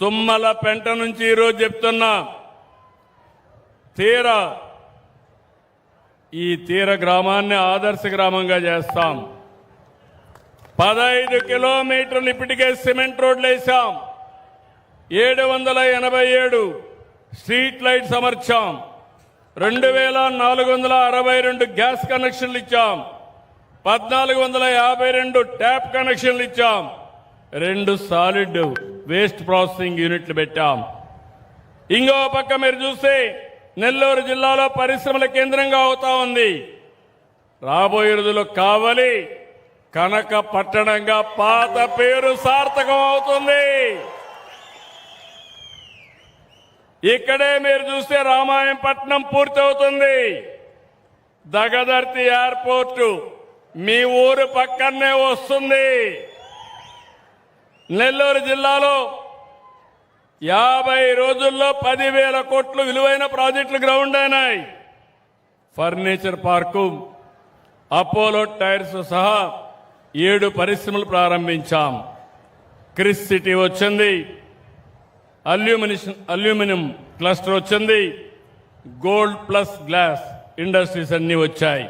తుమ్మల పెంట నుంచి ఈరోజు చెప్తున్నా, ఈ తీర గ్రామాన్ని ఆదర్శ గ్రామంగా చేస్తాం. 15 కిలోమీటర్లు ఇప్పటికే సిమెంట్ రోడ్లు వేశాం. 787 స్ట్రీట్ లైట్స్ అమర్చాం. 2462 గ్యాస్ కనెక్షన్లు ఇచ్చాం. 1452 ట్యాప్ కనెక్షన్లు ఇచ్చాం. 2 సాలిడ్ వేస్ట్ ప్రాసెసింగ్ యూనిట్లు పెట్టాం. ఇంకో పక్క మీరు చూస్తే నెల్లూరు జిల్లాలో పరిశ్రమల కేంద్రంగా అవుతా ఉంది. రాబోయే రోజుల్లో కావలి కనక పట్టణంగా పాత పేరు సార్థకం అవుతుంది. ఇక్కడే మీరు చూస్తే రామాయంపట్నం పూర్తవుతుంది. దగదర్తి ఎయిర్పోర్టు మీ ఊరు పక్కనే వస్తుంది. నెల్లూరు జిల్లాలో 50 రోజుల్లో 10,000 కోట్లు విలువైన ప్రాజెక్టులు గ్రౌండ్ అయినాయి. ఫర్నిచర్ పార్కు, అపోలో టైర్స్ సహా 7 పరిశ్రమలు ప్రారంభించాం. క్రిస్ సిటీ వచ్చింది. అల్యూమినియం క్లస్టర్ వచ్చింది. గోల్డ్ ప్లస్ గ్లాస్ ఇండస్ట్రీస్ అన్ని వచ్చాయి.